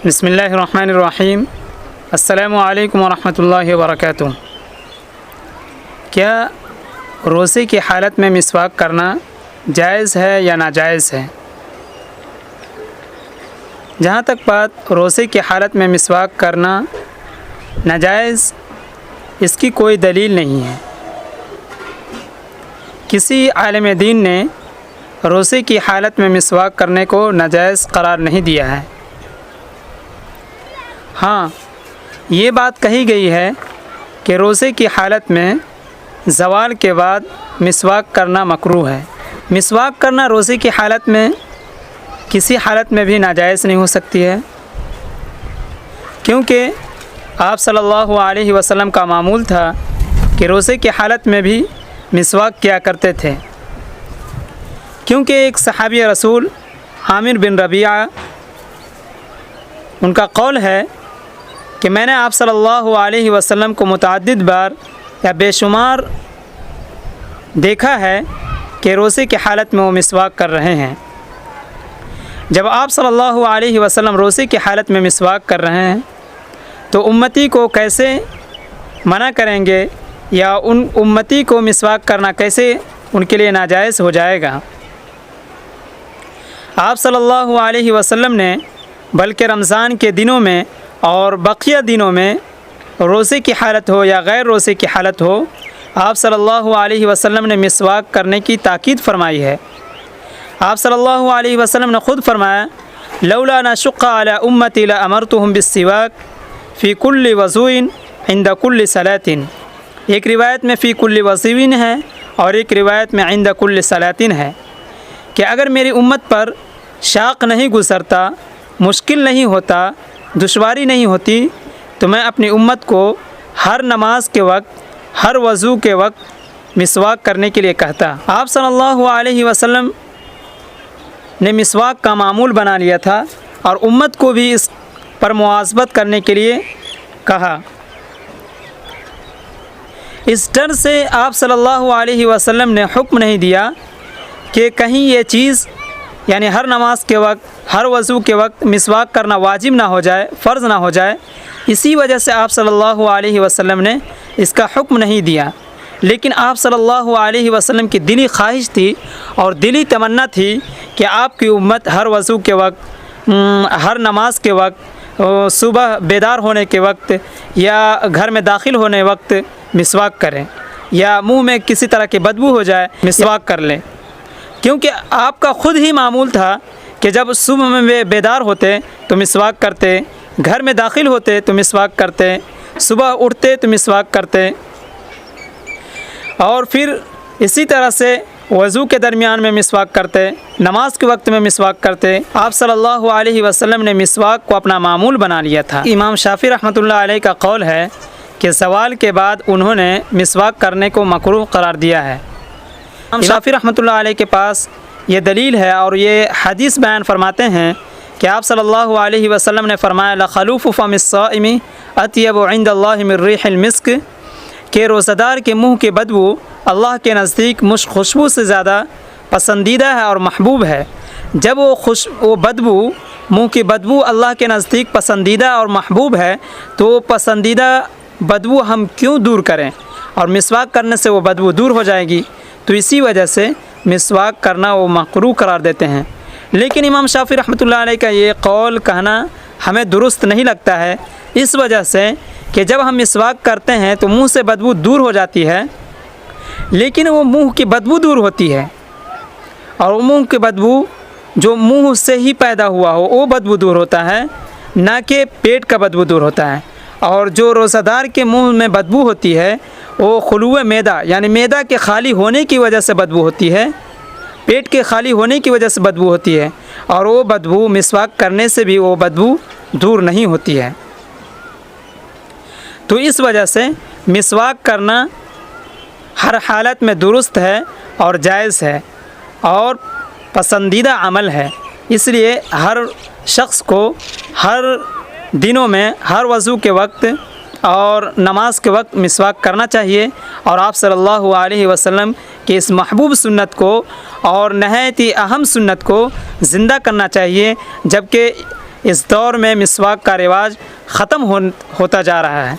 بسم اللہ الرحمن الرحیم۔ السلام علیکم ورحمۃ اللہ وبرکاتہ۔ کیا روزے کی حالت میں مسواک کرنا جائز ہے یا ناجائز ہے؟ جہاں تک بات روزے کی حالت میں مسواک کرنا ناجائز، اس کی کوئی دلیل نہیں ہے۔ کسی عالم دین نے روزے کی حالت میں مسواک کرنے کو ناجائز قرار نہیں دیا ہے۔ ہاں، یہ بات کہی گئی ہے کہ روزے کی حالت میں زوال کے بعد مسواک کرنا مکروہ ہے۔ مسواک کرنا روزے کی حالت میں کسی حالت میں بھی ناجائز نہیں ہو سکتی ہے، کیونکہ آپ صلی اللہ علیہ وسلم کا معمول تھا کہ روزے کی حالت میں بھی مسواک کیا کرتے تھے، کیونکہ ایک صحابی رسول عامر بن ربیعہ، ان کا قول ہے کہ میں نے آپ صلی اللہ علیہ وسلم کو متعدد بار یا بے شمار دیکھا ہے کہ روزے کی حالت میں وہ مسواک کر رہے ہیں۔ جب آپ صلی اللہ علیہ وسلم روزے کی حالت میں مسواک کر رہے ہیں تو امتی کو کیسے منع کریں گے، یا ان امتی کو مسواک کرنا کیسے ان کے لیے ناجائز ہو جائے گا؟ آپ صلی اللہ علیہ وسلم نے بلکہ رمضان کے دنوں میں اور بقیہ دنوں میں، روزے کی حالت ہو یا غیر روزے کی حالت ہو، آپ صلی اللہ علیہ وسلم نے مسواک کرنے کی تاکید فرمائی ہے۔ آپ صلی اللہ علیہ وسلم نے خود فرمایا، لولا نشق علی امتی لامرتهم بالسواک فی کل وضوء عند کل صلاۃ۔ ایک روایت میں فی کل وضوء ہے اور ایک روایت میں عند کل صلاۃ ہے کہ اگر میری امت پر شاق نہیں گزرتا، مشکل نہیں ہوتا، دشواری نہیں ہوتی، تو میں اپنی امت کو ہر نماز کے وقت، ہر وضو کے وقت مسواک کرنے کے لیے کہتا۔ آپ صلی اللہ علیہ وسلم نے مسواک کا معمول بنا لیا تھا اور امت کو بھی اس پر مواظبت کرنے کے لیے کہا۔ اس ڈر سے آپ صلی اللہ علیہ وسلم نے حکم نہیں دیا کہ کہیں یہ چیز یعنی ہر نماز کے وقت، ہر وضو کے وقت مسواک کرنا واجب نہ ہو جائے، فرض نہ ہو جائے۔ اسی وجہ سے آپ صلی اللہ علیہ وسلم نے اس کا حکم نہیں دیا، لیکن آپ صلی اللہ علیہ وسلم کی دلی خواہش تھی اور دلی تمنا تھی کہ آپ کی امت ہر وضو کے وقت، ہر نماز کے وقت، صبح بیدار ہونے کے وقت یا گھر میں داخل ہونے وقت مسواک کریں، یا منہ میں کسی طرح کی بدبو ہو جائے مسواک کر لیں، کیونکہ آپ کا خود ہی معمول تھا کہ جب صبح میں بیدار ہوتے تو مسواک کرتے، گھر میں داخل ہوتے تو مسواک کرتے، صبح اٹھتے تو مسواک کرتے، اور پھر اسی طرح سے وضو کے درمیان میں مسواک کرتے، نماز کے وقت میں مسواک کرتے۔ آپ صلی اللہ علیہ وسلم نے مسواک کو اپنا معمول بنا لیا تھا۔ امام شافعی رحمۃ اللہ علیہ کا قول ہے کہ زوال کے بعد انہوں نے مسواک کرنے کو مکروہ قرار دیا ہے۔ امام شافعی رحمۃ اللہ علیہ کے پاس یہ دلیل ہے اور یہ حدیث بیان فرماتے ہیں کہ آپ صلی اللہ علیہ وسلم نے فرمایا، لخلوف فم الصائم اطیب عند اللہ من ریح المسک، کہ روزہ دار کے منہ کی بدبو اللہ کے نزدیک مشک خوشبو سے زیادہ پسندیدہ ہے اور محبوب ہے۔ جب وہ بدبو، منہ کی بدبو اللہ کے نزدیک پسندیدہ اور محبوب ہے تو وہ پسندیدہ بدبو ہم کیوں دور کریں، اور مسواک کرنے سے وہ بدبو دور ہو جائے گی، تو اسی وجہ سے مسواک کرنا وہ مکروہ قرار دیتے ہیں۔ لیکن امام شافعی رحمۃ اللہ علیہ کا یہ قول کہنا ہمیں درست نہیں لگتا ہے، اس وجہ سے کہ جب ہم مسواک کرتے ہیں تو منہ سے بدبو دور ہو جاتی ہے، لیکن وہ منہ کی بدبو دور ہوتی ہے، اور منہ کی بدبو جو منہ سے ہی پیدا ہوا ہو وہ بدبو دور ہوتا ہے، نہ کہ پیٹ کا بدبو دور ہوتا ہے۔ اور جو روزہ دار کے منہ میں بدبو ہوتی ہے وہ خلوع معدہ یعنی معدہ کے خالی ہونے کی وجہ سے بدبو ہوتی ہے، پیٹ کے خالی ہونے کی وجہ سے بدبو ہوتی ہے، اور وہ بدبو مسواک کرنے سے بھی وہ بدبو دور نہیں ہوتی ہے۔ تو اس وجہ سے مسواک کرنا ہر حالت میں درست ہے اور جائز ہے اور پسندیدہ عمل ہے، اس لیے ہر شخص کو ہر دنوں میں، ہر وضو کے وقت اور نماز کے وقت مسواک کرنا چاہیے، اور آپ صلی اللہ علیہ وسلم کی اس محبوب سنت کو اور نہایت ہی اہم سنت کو زندہ کرنا چاہیے، جبکہ اس دور میں مسواک کا رواج ختم ہوتا جا رہا ہے۔